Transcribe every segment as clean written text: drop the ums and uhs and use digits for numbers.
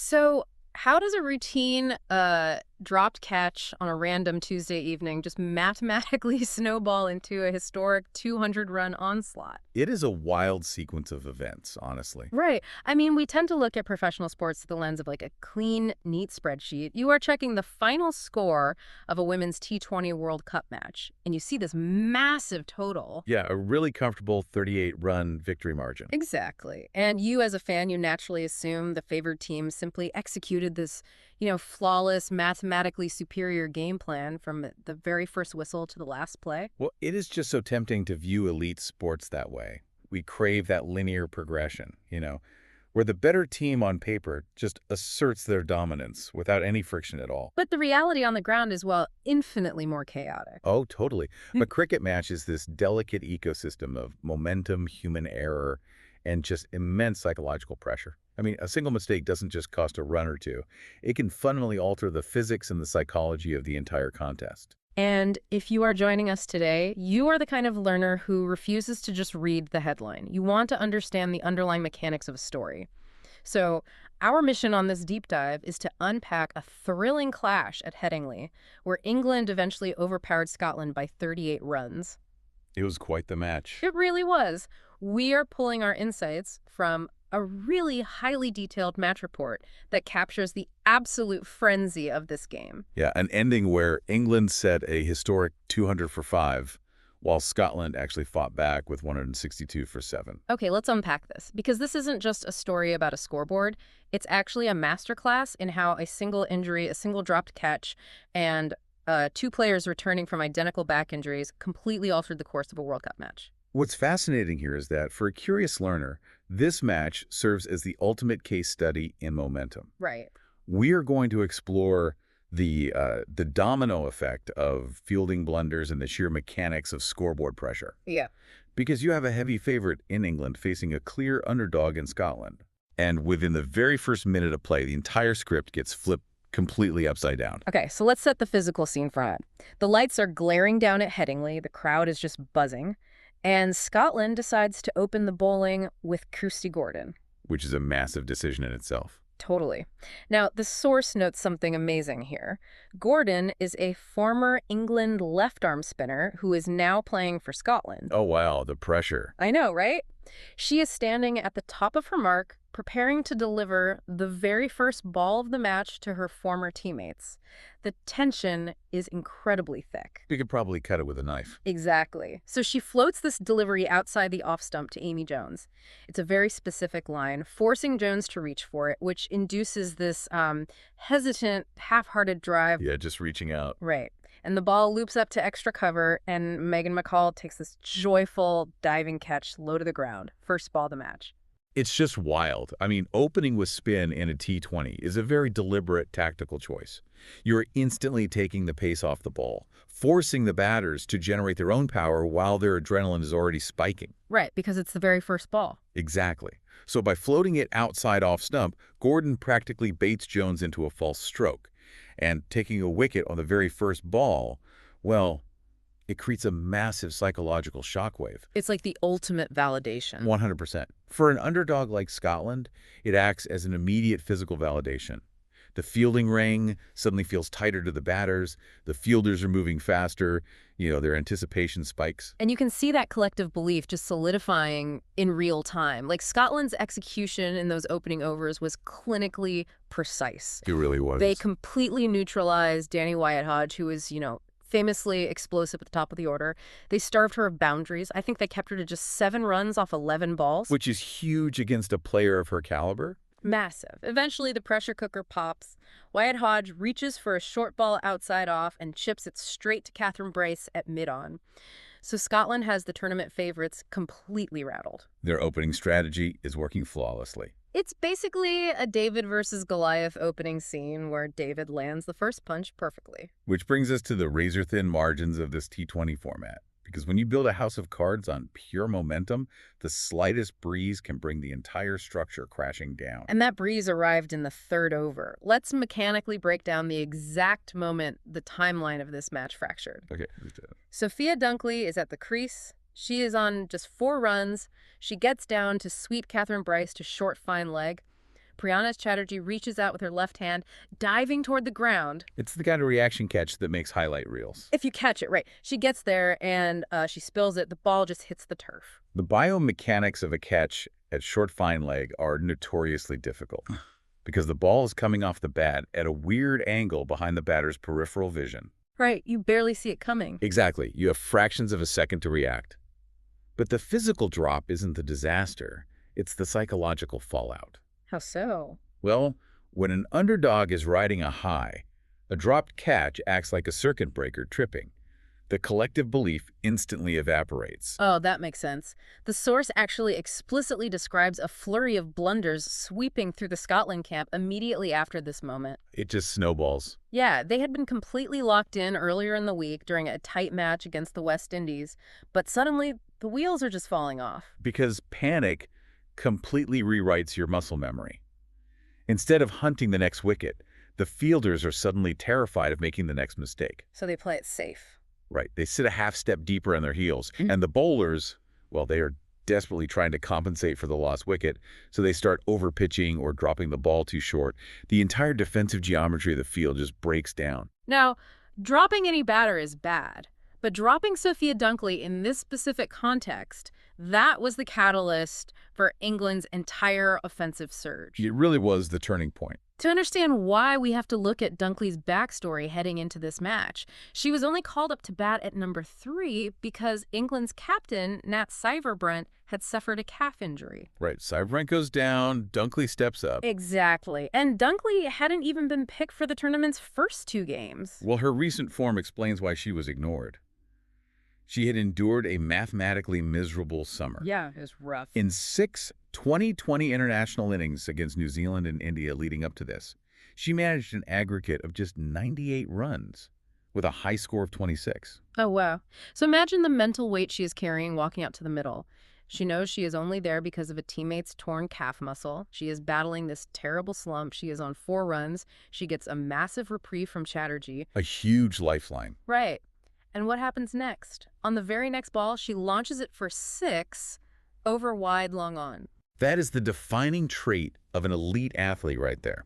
So, how does a routine dropped catch on a random Tuesday evening just mathematically snowball into a historic 200-run onslaught? It is a wild sequence of events, honestly. Right. I mean, we tend to look at professional sports through the lens of like a clean, neat spreadsheet. You are checking the final score of a women's T20 World Cup match, and you see this massive total. Yeah, a really comfortable 38-run victory margin. Exactly. And you, as a fan, you naturally assume the favored team simply executed this, flawless, mathematically superior game plan from the very first whistle to the last play. Well, it is just so tempting to view elite sports that way. We crave that linear progression, where the better team on paper just asserts their dominance without any friction at all. But the reality on the ground is, well, infinitely more chaotic. Oh, totally. A cricket match is this delicate ecosystem of momentum, human error, and just immense psychological pressure. I mean, a single mistake doesn't just cost a run or two. It can fundamentally alter the physics and the psychology of the entire contest. And if you are joining us today, you are the kind of learner who refuses to just read the headline. You want to understand the underlying mechanics of a story. So our mission on this deep dive is to unpack a thrilling clash at Headingley, where England eventually overpowered Scotland by 38 runs. It was quite the match. It really was. We are pulling our insights from a really highly detailed match report that captures the absolute frenzy of this game. Yeah, an ending where England set a historic 200 for 5, while Scotland actually fought back with 162 for 7. Okay, let's unpack this, because this isn't just a story about a scoreboard. It's actually a masterclass in how a single injury, a single dropped catch, and two players returning from identical back injuries completely altered the course of a World Cup match. What's fascinating here is that, for a curious learner, this match serves as the ultimate case study in momentum. Right. We are going to explore the domino effect of fielding blunders and the sheer mechanics of scoreboard pressure. Yeah. Because you have a heavy favorite in England facing a clear underdog in Scotland. And within the very first minute of play, the entire script gets flipped completely upside down. Okay, so let's set the physical scene for it. The lights are glaring down at Headingley. The crowd is just buzzing. And Scotland decides to open the bowling with Kirstie Gordon. Which is a massive decision in itself. Totally. Now, the source notes something amazing here. Gordon is a former England left-arm spinner who is now playing for Scotland. Oh, wow, the pressure. I know, right? She is standing at the top of her mark, preparing to deliver the very first ball of the match to her former teammates. The tension is incredibly thick. You could probably cut it with a knife. Exactly. So she floats this delivery outside the off stump to Amy Jones. It's a very specific line, forcing Jones to reach for it, which induces this hesitant, half-hearted drive. Yeah, just reaching out. Right. And the ball loops up to extra cover, and Megan McCall takes this joyful diving catch low to the ground. First ball of the match. It's just wild. I mean, opening with spin in a T20 is a very deliberate tactical choice. You're instantly taking the pace off the ball, forcing the batters to generate their own power while their adrenaline is already spiking. Right, because it's the very first ball. Exactly. So by floating it outside off stump, Gordon practically baits Jones into a false stroke. And taking a wicket on the very first ball, well, it creates a massive psychological shockwave. It's like the ultimate validation. 100%. For an underdog like Scotland, it acts as an immediate physical validation. The fielding ring suddenly feels tighter to the batters. The fielders are moving faster. Their anticipation spikes. And you can see that collective belief just solidifying in real time. Like Scotland's execution in those opening overs was clinically precise. It really was. They completely neutralized Dani Wyatt-Hodge, who is, famously explosive at the top of the order. They starved her of boundaries. I think they kept her to just 7 runs off 11 balls. Which is huge against a player of her caliber. Massive. Eventually, the pressure cooker pops. Wyatt-Hodge reaches for a short ball outside off and chips it straight to Catherine Bryce at mid-on. So Scotland has the tournament favorites completely rattled. Their opening strategy is working flawlessly. It's basically a David versus Goliath opening scene where David lands the first punch perfectly. Which brings us to the razor-thin margins of this T20 format. Because when you build a house of cards on pure momentum, the slightest breeze can bring the entire structure crashing down. And that breeze arrived in the third over. Let's mechanically break down the exact moment the timeline of this match fractured. Okay. Sophia Dunkley is at the crease. She is on just 4 runs. She gets down to sweep Catherine Bryce to short fine leg. Priyana Chatterjee reaches out with her left hand, diving toward the ground. It's the kind of reaction catch that makes highlight reels. If you catch it, right. She gets there and she spills it. The ball just hits the turf. The biomechanics of a catch at short fine leg are notoriously difficult because the ball is coming off the bat at a weird angle behind the batter's peripheral vision. Right, you barely see it coming. Exactly. You have fractions of a second to react. But the physical drop isn't the disaster. It's the psychological fallout. How so? Well, when an underdog is riding a high, a dropped catch acts like a circuit breaker tripping. The collective belief instantly evaporates. Oh, that makes sense. The source actually explicitly describes a flurry of blunders sweeping through the Scotland camp immediately after this moment. It just snowballs. Yeah, they had been completely locked in earlier in the week during a tight match against the West Indies, but suddenly the wheels are just falling off. Because panic completely rewrites your muscle memory. Instead of hunting the next wicket, the fielders are suddenly terrified of making the next mistake. So they play it safe. Right. They sit a half step deeper on their heels. And the bowlers, well, they are desperately trying to compensate for the lost wicket, so they start over-pitching or dropping the ball too short. The entire defensive geometry of the field just breaks down. Now, dropping any batter is bad, but dropping Sophia Dunkley in this specific context, that was the catalyst for England's entire offensive surge. It really was the turning point. To understand why, we have to look at Dunkley's backstory heading into this match. She was only called up to bat at number 3 because England's captain, Nat Sciver-Brunt, had suffered a calf injury. Right. Sciver-Brunt goes down, Dunkley steps up. Exactly. And Dunkley hadn't even been picked for the tournament's first 2 games. Well, her recent form explains why she was ignored. She had endured a mathematically miserable summer. Yeah, it was rough. In 6 2020 international innings against New Zealand and India leading up to this, she managed an aggregate of just 98 runs with a high score of 26. Oh, wow. So imagine the mental weight she is carrying walking out to the middle. She knows she is only there because of a teammate's torn calf muscle. She is battling this terrible slump. She is on 4 runs. She gets a massive reprieve from Chatterjee. A huge lifeline. Right. And what happens next? On the very next ball, she launches it for 6 over wide long on. That is the defining trait of an elite athlete right there.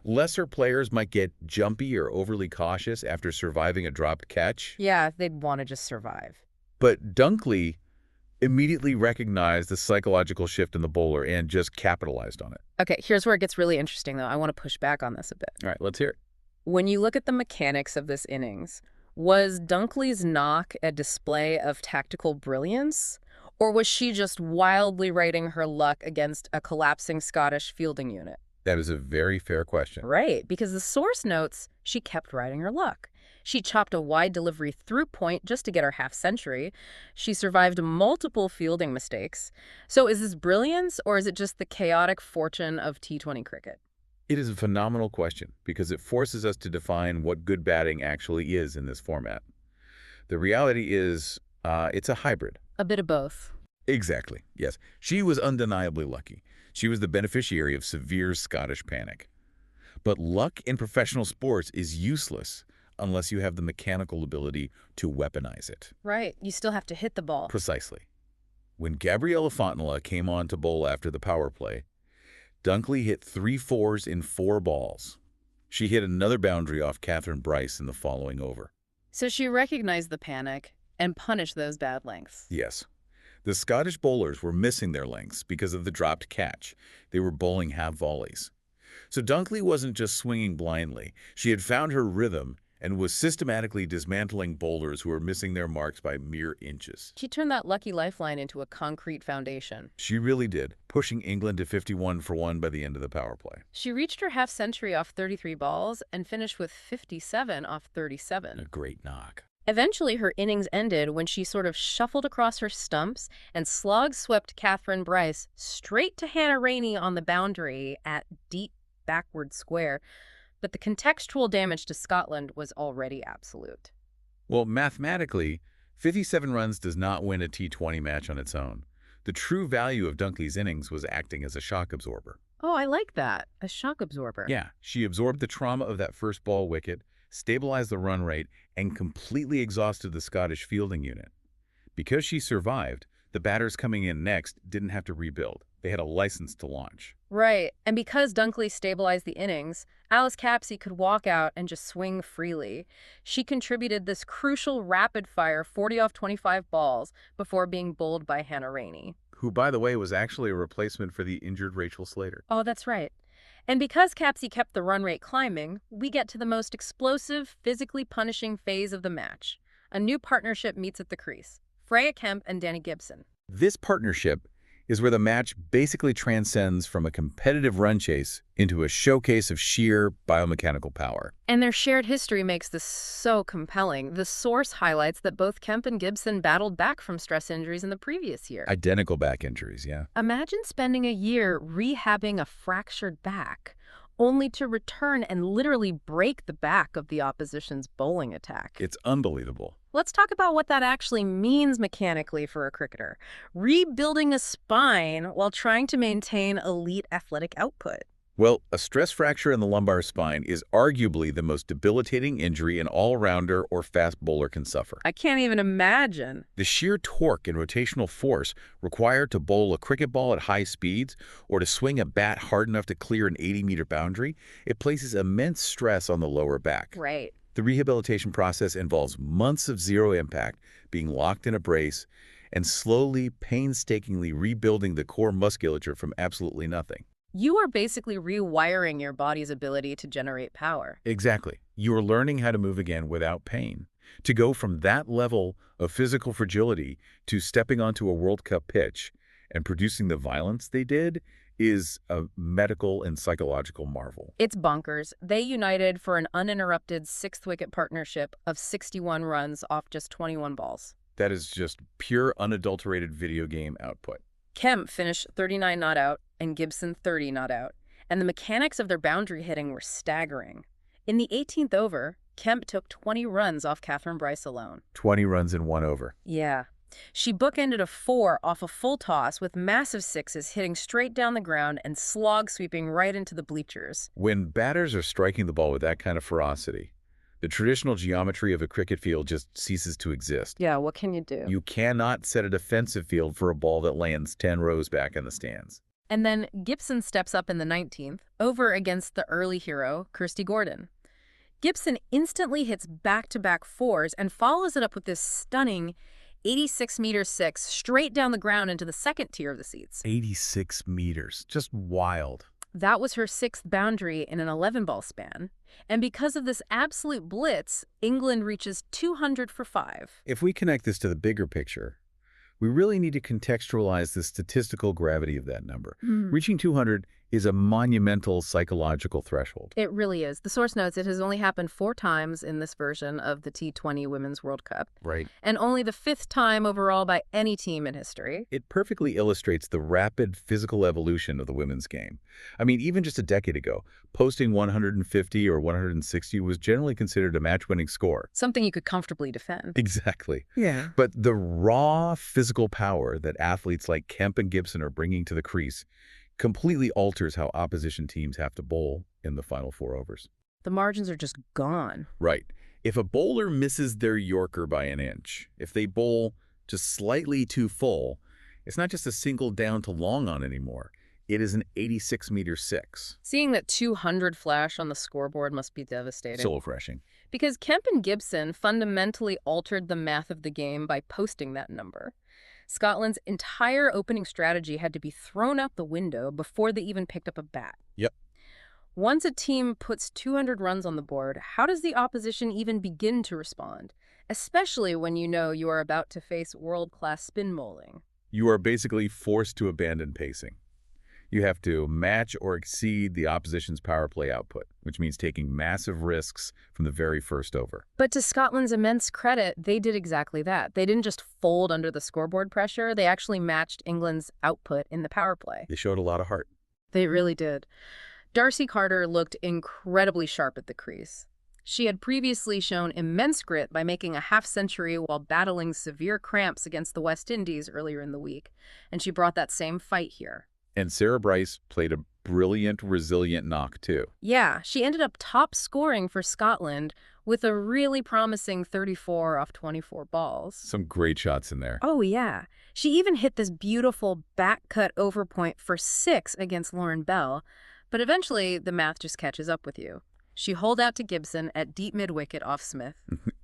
Lesser players might get jumpy or overly cautious after surviving a dropped catch. Yeah, they'd want to just survive. But Dunkley immediately recognized the psychological shift in the bowler and just capitalized on it. Okay, here's where it gets really interesting, though. I want to push back on this a bit. All right, let's hear it. When you look at the mechanics of this innings, was Dunkley's knock a display of tactical brilliance? Or was she just wildly riding her luck against a collapsing Scottish fielding unit? That is a very fair question. Right, because the source notes she kept riding her luck. She chopped a wide delivery through point just to get her half century. She survived multiple fielding mistakes. So is this brilliance, or is it just the chaotic fortune of T20 cricket? It is a phenomenal question because it forces us to define what good batting actually is in this format. The reality is it's a hybrid. A bit of both. Exactly, yes. She was undeniably lucky. She was the beneficiary of severe Scottish panic. But luck in professional sports is useless unless you have the mechanical ability to weaponize it. Right, you still have to hit the ball. Precisely. When Gabriella Fontanella came on to bowl after the power play, Dunkley hit 3 fours in 4 balls. She hit another boundary off Catherine Bryce in the following over. So she recognized the panic and punished those bad lengths. Yes. The Scottish bowlers were missing their lengths because of the dropped catch. They were bowling half volleys. So Dunkley wasn't just swinging blindly. She had found her rhythm and was systematically dismantling bowlers who were missing their marks by mere inches. She turned that lucky lifeline into a concrete foundation. She really did, pushing England to 51 for 1 by the end of the power play. She reached her half century off 33 balls and finished with 57 off 37. A great knock. Eventually, her innings ended when she sort of shuffled across her stumps and slog-swept Catherine Bryce straight to Hannah Rainey on the boundary at deep backward square. But the contextual damage to Scotland was already absolute. Well, mathematically, 57 runs does not win a T20 match on its own. The true value of Dunkley's innings was acting as a shock absorber. Oh, I like that. A shock absorber. Yeah, she absorbed the trauma of that first ball wicket, stabilized the run rate, and completely exhausted the Scottish fielding unit. Because she survived, the batters coming in next didn't have to rebuild. They had a license to launch. Right, and because Dunkley stabilized the innings, Alice Capsey could walk out and just swing freely. She contributed this crucial rapid-fire 40 off 25 balls before being bowled by Hannah Rainey. Who, by the way, was actually a replacement for the injured Rachel Slater. Oh, that's right. And because Capsey kept the run rate climbing, we get to the most explosive, physically punishing phase of the match. A new partnership meets at the crease. Freya Kemp and Dani Gibson. This partnership is where the match basically transcends from a competitive run chase into a showcase of sheer biomechanical power. And their shared history makes this so compelling. The source highlights that both Kemp and Gibson battled back from stress injuries in the previous year. Identical back injuries, yeah. Imagine spending a year rehabbing a fractured back, only to return and literally break the back of the opposition's bowling attack. It's unbelievable. Let's talk about what that actually means mechanically for a cricketer. Rebuilding a spine while trying to maintain elite athletic output. Well, a stress fracture in the lumbar spine is arguably the most debilitating injury an all-rounder or fast bowler can suffer. I can't even imagine. The sheer torque and rotational force required to bowl a cricket ball at high speeds or to swing a bat hard enough to clear an 80-meter boundary, it places immense stress on the lower back. Right. The rehabilitation process involves months of zero impact, being locked in a brace, and slowly, painstakingly rebuilding the core musculature from absolutely nothing. You are basically rewiring your body's ability to generate power. Exactly. You are learning how to move again without pain. To go from that level of physical fragility to stepping onto a World Cup pitch and producing the violence they did is a medical and psychological marvel. It's bonkers. They united for an uninterrupted sixth-wicket partnership of 61 runs off just 21 balls. That is just pure, unadulterated video game output. Kemp finished 39 not out and Gibson 30 not out, and the mechanics of their boundary hitting were staggering. In the 18th over, Kemp took 20 runs off Catherine Bryce alone. 20 runs in 1 over. Yeah. She bookended a 4 off a full toss with massive sixes hitting straight down the ground and slog sweeping right into the bleachers. When batters are striking the ball with that kind of ferocity, the traditional geometry of a cricket field just ceases to exist. Yeah, what can you do? You cannot set a defensive field for a ball that lands 10 rows back in the stands. And then Gibson steps up in the 19th, over against the early hero, Kirstie Gordon. Gibson instantly hits back-to-back 4s and follows it up with this stunning 86-meter 6 straight down the ground into the second tier of the seats. 86 meters. Just wild. That was her 6th boundary in an 11-ball span. And because of this absolute blitz, England reaches 200 for 5. If we connect this to the bigger picture, we really need to contextualize the statistical gravity of that number. Reaching 200 is a monumental psychological threshold. It really is. The source notes it has only happened 4 times in this version of the T20 Women's World Cup. Right. And only the 5th time overall by any team in history. It perfectly illustrates the rapid physical evolution of the women's game. I mean, even just a decade ago, posting 150 or 160 was generally considered a match-winning score. Something you could comfortably defend. Exactly. Yeah. But the raw physical power that athletes like Kemp and Gibson are bringing to the crease completely alters how opposition teams have to bowl in the final 4 overs. The margins are just gone. Right. If a bowler misses their Yorker by an inch, if they bowl just slightly too full, it's not just a single down to long on anymore. It is an 86-meter 6. Seeing that 200 flash on the scoreboard must be devastating. So refreshing. Because Kemp and Gibson fundamentally altered the math of the game by posting that number. Scotland's entire opening strategy had to be thrown out the window before they even picked up a bat. Yep. Once a team puts 200 runs on the board, how does the opposition even begin to respond? Especially when you know you are about to face world-class spin bowling. You are basically forced to abandon pacing. You have to match or exceed the opposition's power play output, which means taking massive risks from the very first over. But to Scotland's immense credit, they did exactly that. They didn't just fold under the scoreboard pressure, they actually matched England's output in the power play. They showed a lot of heart. They really did. Darcy Carter looked incredibly sharp at the crease. She had previously shown immense grit by making a half-century while battling severe cramps against the West Indies earlier in the week, and she brought that same fight here. And Sarah Bryce played a brilliant, resilient knock, too. Yeah, she ended up top scoring for Scotland with a really promising 34 off 24 balls. Some great shots in there. Oh, yeah. She even hit this beautiful back cut over point for 6 against Lauren Bell, but eventually the math just catches up with you. She holed out to Gibson at deep mid-wicket off Smith.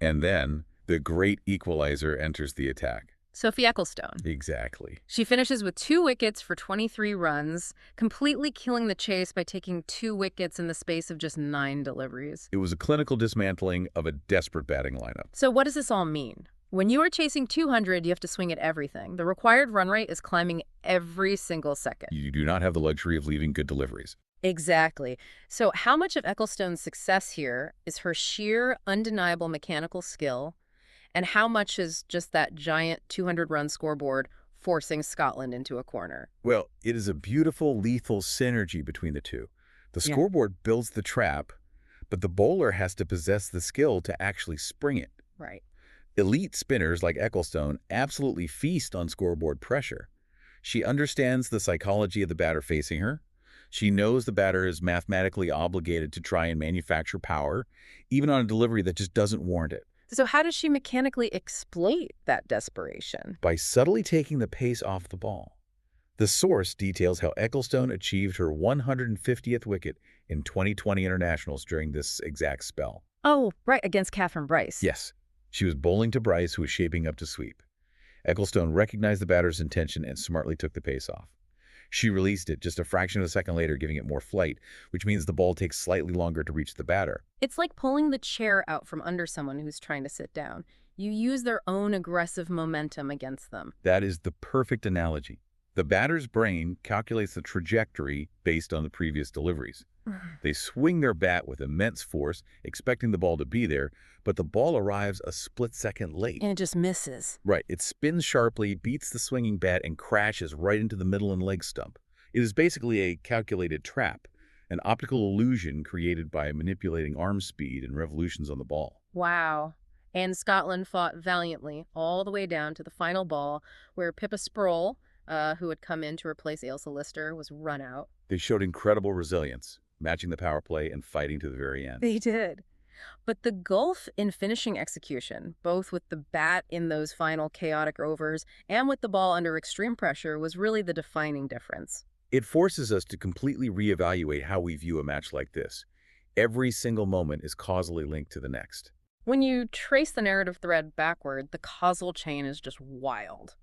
And then the great equalizer enters the attack. Sophie Ecclestone. Exactly. She finishes with 2 wickets for 23 runs, completely killing the chase by taking 2 wickets in the space of just 9 deliveries. It was a clinical dismantling of a desperate batting lineup. So what does this all mean? When you are chasing 200, you have to swing at everything. The required run rate is climbing every single second. You do not have the luxury of leaving good deliveries. Exactly. So how much of Ecclestone's success here is her sheer, undeniable mechanical skill, and how much is just that giant 200-run scoreboard forcing Scotland into a corner? Well, it is a beautiful, lethal synergy between the two. The Yeah. scoreboard builds the trap, but the bowler has to possess the skill to actually spring it. Right. Elite spinners like Ecclestone absolutely feast on scoreboard pressure. She understands the psychology of the batter facing her. She knows the batter is mathematically obligated to try and manufacture power, even on a delivery that just doesn't warrant it. So how does she mechanically exploit that desperation? By subtly taking the pace off the ball. The source details how Ecclestone achieved her 150th wicket in 2020 internationals during this exact spell. Oh, right, against Catherine Bryce. Yes, she was bowling to Bryce, who was shaping up to sweep. Ecclestone recognized the batter's intention and smartly took the pace off. She released it just a fraction of a second later, giving it more flight, which means the ball takes slightly longer to reach the batter. It's like pulling the chair out from under someone who's trying to sit down. You use their own aggressive momentum against them. That is the perfect analogy. The batter's brain calculates the trajectory based on the previous deliveries. They swing their bat with immense force, expecting the ball to be there, but the ball arrives a split second late. And it just misses. Right, it spins sharply, beats the swinging bat, and crashes right into the middle and leg stump. It is basically a calculated trap, an optical illusion created by manipulating arm speed and revolutions on the ball. Wow. And Scotland fought valiantly all the way down to the final ball, where Pippa Sproul, who had come in to replace Ailsa Lister, was run out. They showed incredible resilience, matching the power play and fighting to the very end. They did. But the gulf in finishing execution, both with the bat in those final chaotic overs and with the ball under extreme pressure, was really the defining difference. It forces us to completely reevaluate how we view a match like this. Every single moment is causally linked to the next. When you trace the narrative thread backward, the causal chain is just wild.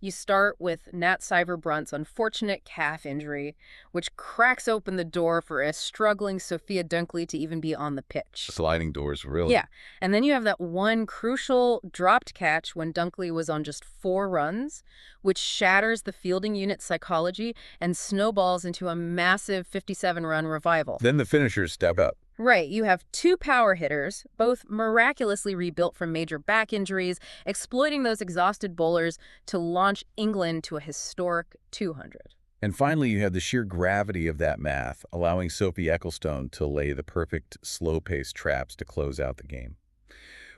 You start with Nat Cyver-Brunt's unfortunate calf injury, which cracks open the door for a struggling Sophia Dunkley to even be on the pitch. Sliding doors, really. Yeah, and then you have that one crucial dropped catch when Dunkley was on just 4 runs, which shatters the fielding unit's psychology and snowballs into a massive 57-run revival. Then the finishers step up. Right, you have 2 power hitters, both miraculously rebuilt from major back injuries, exploiting those exhausted bowlers to launch England to a historic 200. And finally, you have the sheer gravity of that math, allowing Sophie Ecclestone to lay the perfect slow-paced traps to close out the game.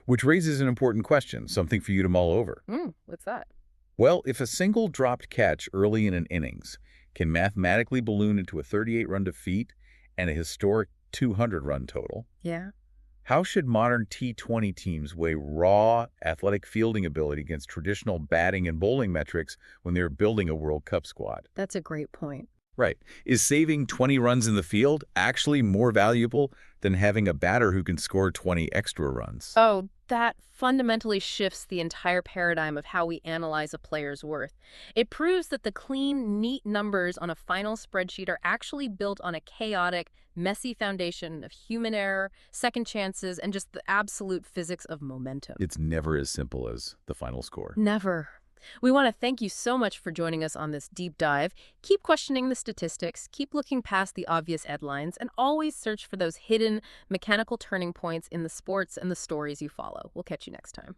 Which raises an important question, something for you to mull over. What's that? Well, if a single dropped catch early in an innings can mathematically balloon into a 38-run defeat and a historic 200-run total, Yeah? how should modern T20 teams weigh raw athletic fielding ability against traditional batting and bowling metrics when they're building a World Cup squad? That's a great point. Right. Is saving 20 runs in the field actually more valuable than having a batter who can score 20 extra runs? Oh, that fundamentally shifts the entire paradigm of how we analyze a player's worth. It proves that the clean, neat numbers on a final spreadsheet are actually built on a chaotic, messy foundation of human error, second chances, and just the absolute physics of momentum. It's never as simple as the final score. Never. We want to thank you so much for joining us on this deep dive. Keep questioning the statistics, keep looking past the obvious headlines, and always search for those hidden mechanical turning points in the sports and the stories you follow. We'll catch you next time.